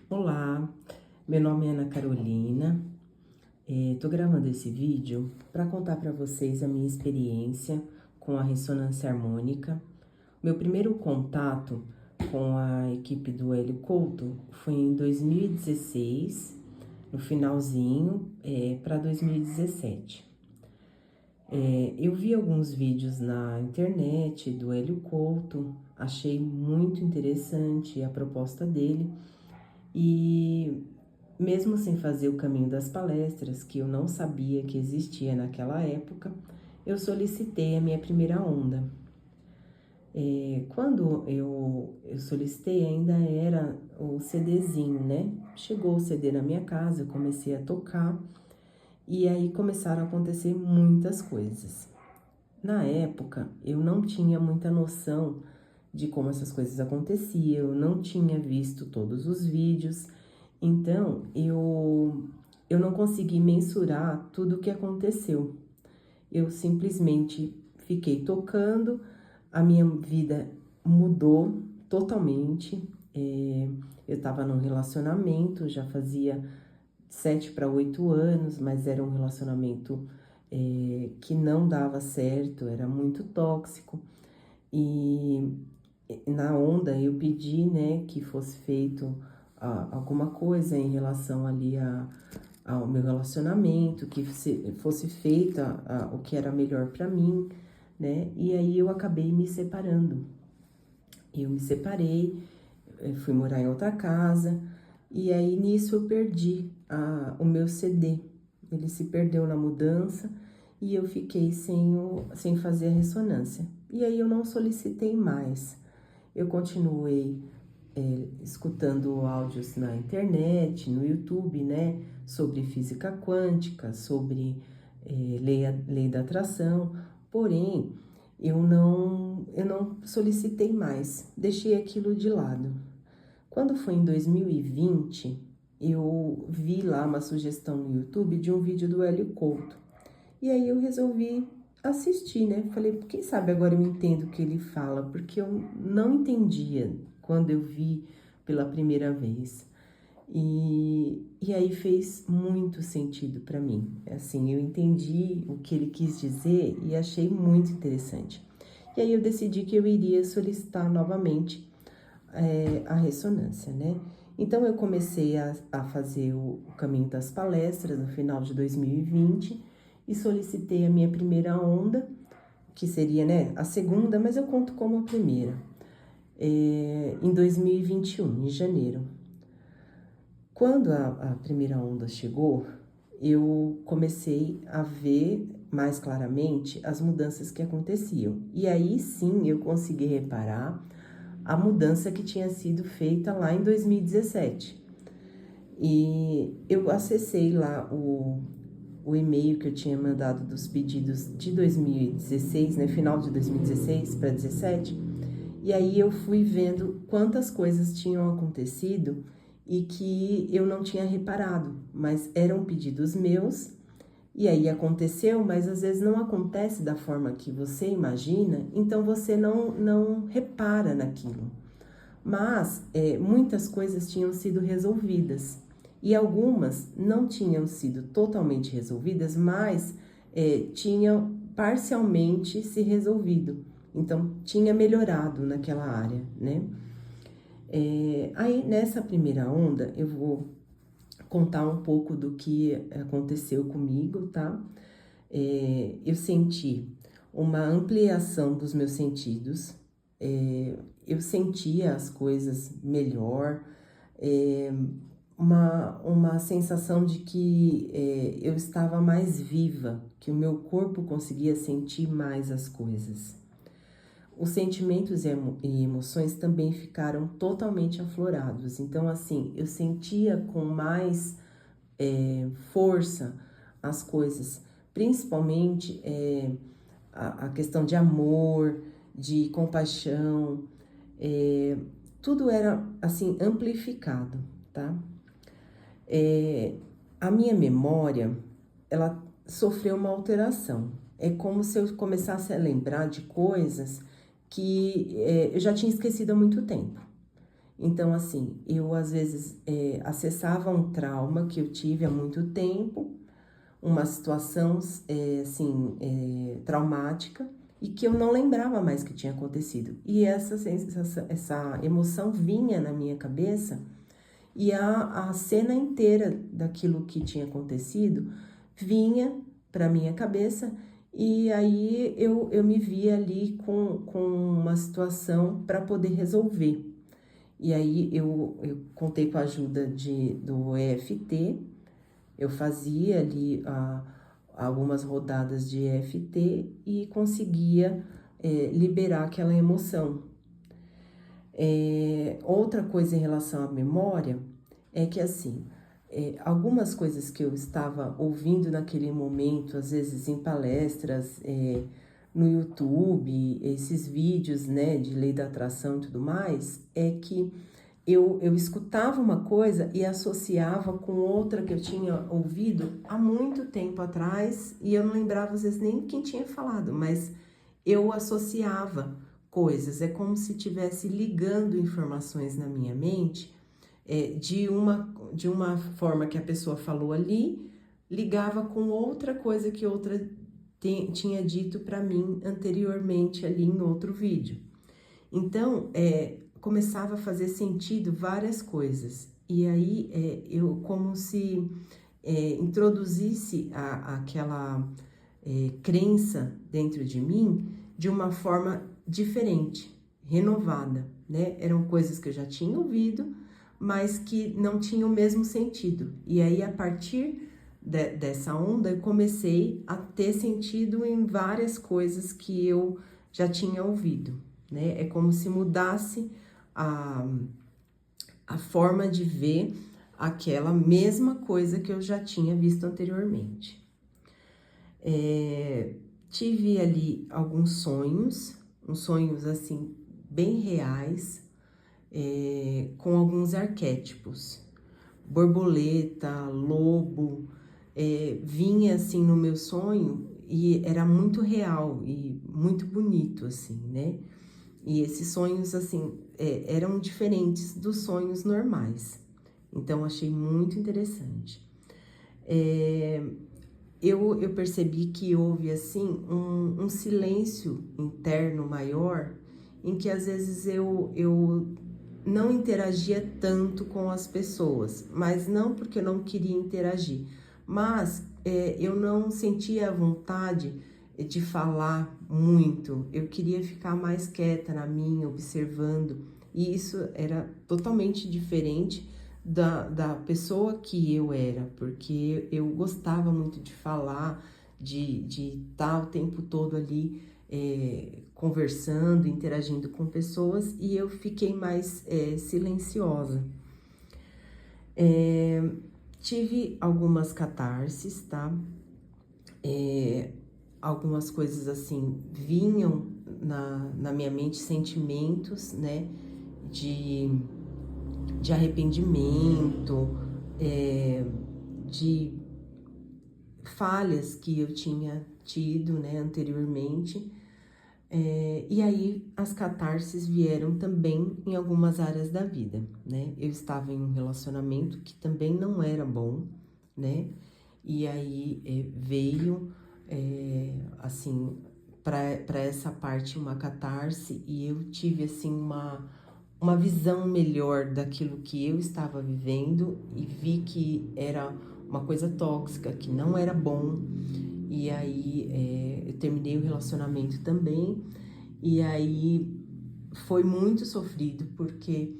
Olá, meu nome é Ana Carolina. Tô gravando esse vídeo para contar para vocês a minha experiência com a ressonância harmônica. Meu primeiro contato com a equipe do Hélio Couto foi em 2016, no finalzinho, para 2017. Eu vi alguns vídeos na internet do Hélio Couto, achei muito interessante a proposta dele. E mesmo sem fazer o caminho das palestras, que eu não sabia que existia naquela época, eu solicitei a minha primeira onda. Quando eu solicitei, ainda era o CDzinho, né? Chegou o CD na minha casa, eu comecei a tocar e aí começaram a acontecer muitas coisas. Na época, eu não tinha muita noção de como essas coisas aconteciam, eu não tinha visto todos os vídeos, então eu não consegui mensurar tudo o que aconteceu. Eu simplesmente fiquei tocando, a minha vida mudou totalmente. Eu estava num relacionamento, já fazia 7 para 8 anos, mas era um relacionamento que não dava certo, era muito tóxico. E na onda eu pedi, né, que fosse feito alguma coisa em relação ali ao meu relacionamento, que fosse feita o que era melhor para mim, né? E aí eu acabei me separando. Eu me separei, fui morar em outra casa, e aí nisso eu perdi o meu CD. Ele se perdeu na mudança e eu fiquei sem fazer a ressonância. E aí eu não solicitei mais. Eu continuei escutando áudios na internet, no YouTube, né, sobre física quântica, sobre lei da atração, porém, eu não solicitei mais, deixei aquilo de lado. Quando foi em 2020, eu vi lá uma sugestão no YouTube de um vídeo do Hélio Couto, e aí eu resolvi assistir, né? Falei, quem sabe agora eu entendo o que ele fala, porque eu não entendia quando eu vi pela primeira vez. E aí fez muito sentido para mim. Assim, eu entendi o que ele quis dizer e achei muito interessante. E aí eu decidi que eu iria solicitar novamente a ressonância, né? Então eu comecei a fazer o caminho das palestras no final de 2020 e solicitei a minha primeira onda, que seria, né, a segunda, mas eu conto como a primeira, em 2021, em janeiro. Quando a primeira onda chegou, eu comecei a ver mais claramente as mudanças que aconteciam. E aí sim eu consegui reparar a mudança que tinha sido feita lá em 2017. E eu acessei lá o e-mail que eu tinha mandado dos pedidos de 2016, né, final de 2016 para 2017, e aí eu fui vendo quantas coisas tinham acontecido e que eu não tinha reparado, mas eram pedidos meus, e aí aconteceu, mas às vezes não acontece da forma que você imagina, então você não repara naquilo. Mas muitas coisas tinham sido resolvidas e algumas não tinham sido totalmente resolvidas, mas tinham parcialmente se resolvido. Então, tinha melhorado naquela área, né? Aí, nessa primeira onda, eu vou contar um pouco do que aconteceu comigo, tá? Eu senti uma ampliação dos meus sentidos, eu sentia as coisas melhor, uma sensação de que eu estava mais viva, que o meu corpo conseguia sentir mais as coisas. Os sentimentos e emoções também ficaram totalmente aflorados. Então, assim, eu sentia com mais força as coisas, principalmente a questão de amor, de compaixão, tudo era, assim, amplificado, tá? A minha memória, ela sofreu uma alteração. É como se eu começasse a lembrar de coisas que eu já tinha esquecido há muito tempo. Então, assim, eu às vezes acessava um trauma que eu tive há muito tempo, uma situação, traumática, e que eu não lembrava mais que tinha acontecido. E essa emoção vinha na minha cabeça, e a cena inteira daquilo que tinha acontecido vinha para minha cabeça, e aí eu me via ali com uma situação para poder resolver. E aí eu contei com a ajuda do EFT, eu fazia ali algumas rodadas de EFT e conseguia liberar aquela emoção. Outra coisa em relação à memória é que, assim, algumas coisas que eu estava ouvindo naquele momento, às vezes em palestras, no YouTube, esses vídeos, né, de lei da atração e tudo mais, é que eu escutava uma coisa e associava com outra que eu tinha ouvido há muito tempo atrás, e eu não lembrava às vezes nem quem tinha falado, mas eu associava coisas. É como se estivesse ligando informações na minha mente, de uma forma que a pessoa falou ali, ligava com outra coisa que outra tinha dito para mim anteriormente ali em outro vídeo. Então, começava a fazer sentido várias coisas. E aí, eu como se introduzisse aquela crença dentro de mim de uma forma diferente, renovada, né? Eram coisas que eu já tinha ouvido, mas que não tinham o mesmo sentido. E aí, a partir dessa onda, eu comecei a ter sentido em várias coisas que eu já tinha ouvido, né? É como se mudasse a forma de ver aquela mesma coisa que eu já tinha visto anteriormente. Tive ali alguns sonhos, uns sonhos assim bem reais, com alguns arquétipos. Borboleta, lobo, vinha assim no meu sonho e era muito real e muito bonito, assim, né? E esses sonhos, assim, eram diferentes dos sonhos normais. Então, achei muito interessante. Eu percebi que houve, assim, um silêncio interno maior, em que às vezes eu não interagia tanto com as pessoas, mas não porque eu não queria interagir, mas eu não sentia a vontade de falar muito, eu queria ficar mais quieta na minha, observando, e isso era totalmente diferente da pessoa que eu era, porque eu gostava muito de falar, de estar o tempo todo ali conversando, interagindo com pessoas, e eu fiquei mais silenciosa. Tive algumas catarses, tá? Algumas coisas assim vinham na minha mente, sentimentos, né, de arrependimento, de falhas que eu tinha tido, né, anteriormente. E aí as catarses vieram também em algumas áreas da vida, né? Eu estava em um relacionamento que também não era bom, né? E aí veio, assim, para essa parte uma catarse, e eu tive, assim, uma visão melhor daquilo que eu estava vivendo e vi que era uma coisa tóxica, que não era bom. E aí eu terminei o relacionamento também, e aí foi muito sofrido, porque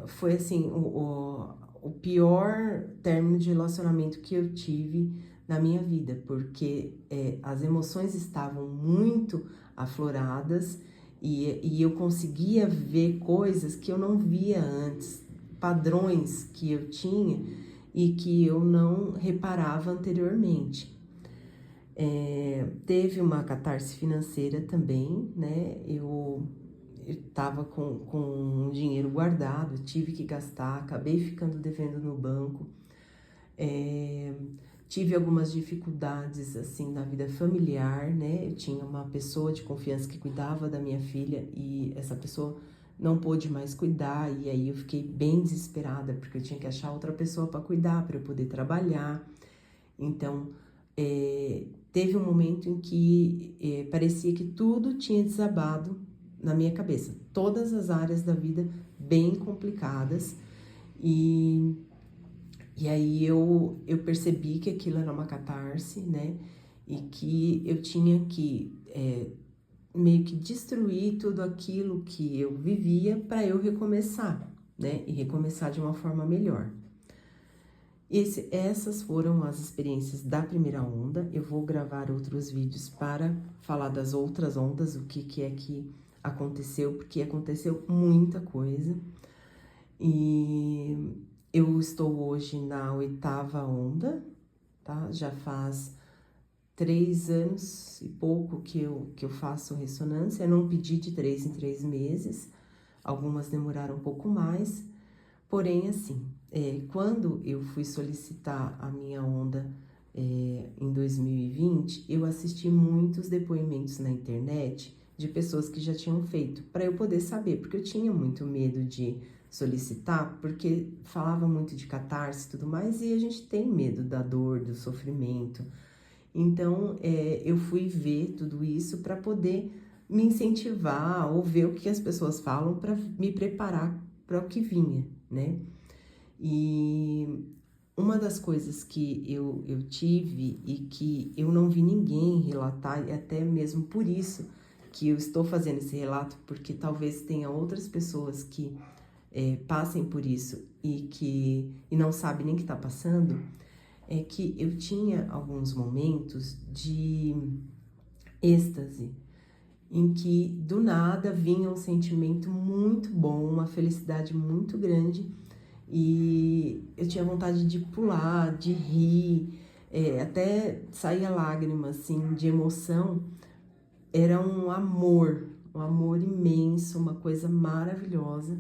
foi assim o pior término de relacionamento que eu tive na minha vida, porque as emoções estavam muito afloradas, e eu conseguia ver coisas que eu não via antes, padrões que eu tinha e que eu não reparava anteriormente. Teve uma catarse financeira também, né? Eu estava com um dinheiro guardado, tive que gastar, acabei ficando devendo no banco. Tive algumas dificuldades, assim, na vida familiar, né? Eu tinha uma pessoa de confiança que cuidava da minha filha, e essa pessoa não pôde mais cuidar, e aí eu fiquei bem desesperada, porque eu tinha que achar outra pessoa para cuidar, para eu poder trabalhar. Então, teve um momento em que parecia que tudo tinha desabado na minha cabeça. Todas as áreas da vida bem complicadas. E aí eu percebi que aquilo era uma catarse, né? E que eu tinha que meio que destruir tudo aquilo que eu vivia para eu recomeçar, né? E recomeçar de uma forma melhor. Essas foram as experiências da primeira onda. Eu vou gravar outros vídeos para falar das outras ondas, o que é que aconteceu, porque aconteceu muita coisa. E eu estou hoje na 8ª onda, tá? Já faz 3 anos e pouco que eu faço ressonância. Eu não pedi de 3 em 3 meses, algumas demoraram um pouco mais. Porém, assim, quando eu fui solicitar a minha onda em 2020, eu assisti muitos depoimentos na internet de pessoas que já tinham feito, para eu poder saber, porque eu tinha muito medo de solicitar, porque falava muito de catarse e tudo mais, e a gente tem medo da dor, do sofrimento. Então, eu fui ver tudo isso para poder me incentivar ou ver o que as pessoas falam para me preparar para o que vinha, né? E uma das coisas que eu tive e que eu não vi ninguém relatar, e até mesmo por isso que eu estou fazendo esse relato, porque talvez tenha outras pessoas que passem por isso e não sabem nem que está passando, é que eu tinha alguns momentos de êxtase, em que do nada vinha um sentimento muito bom, uma felicidade muito grande, e eu tinha vontade de pular, de rir, até saía lágrima, assim, de emoção. Era um amor imenso, uma coisa maravilhosa.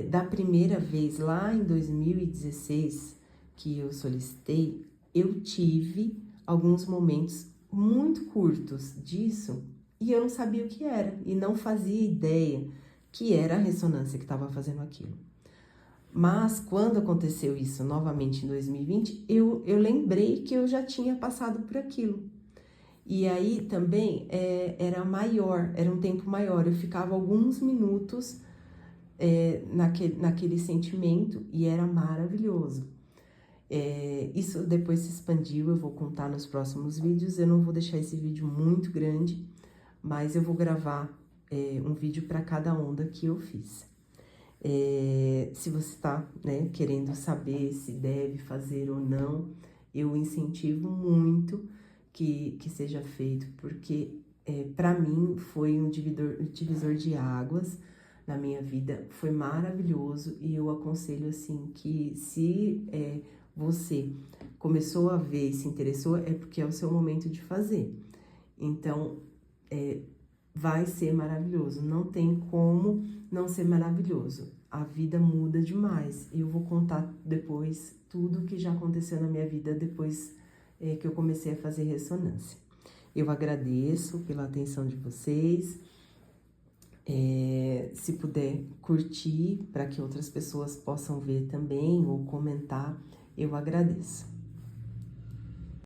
Da primeira vez, lá em 2016, que eu solicitei, eu tive alguns momentos muito curtos disso e eu não sabia o que era e não fazia ideia que era a ressonância que estava fazendo aquilo. Mas quando aconteceu isso novamente em 2020, eu lembrei que eu já tinha passado por aquilo. E aí também era maior, era um tempo maior, eu ficava alguns minutos naquele sentimento e era maravilhoso. Isso depois se expandiu, eu vou contar nos próximos vídeos. Eu não vou deixar esse vídeo muito grande, mas eu vou gravar um vídeo para cada onda que eu fiz. Se você está, né, querendo saber se deve fazer ou não, eu incentivo muito que seja feito, porque para mim foi um divisor de águas na minha vida, foi maravilhoso, e eu aconselho assim que se você começou a ver e se interessou, é porque é o seu momento de fazer. Então, vai ser maravilhoso, não tem como não ser maravilhoso. A vida muda demais. Eu vou contar depois tudo que já aconteceu na minha vida depois que eu comecei a fazer ressonância. Eu agradeço pela atenção de vocês. Se puder curtir para que outras pessoas possam ver também ou comentar, eu agradeço.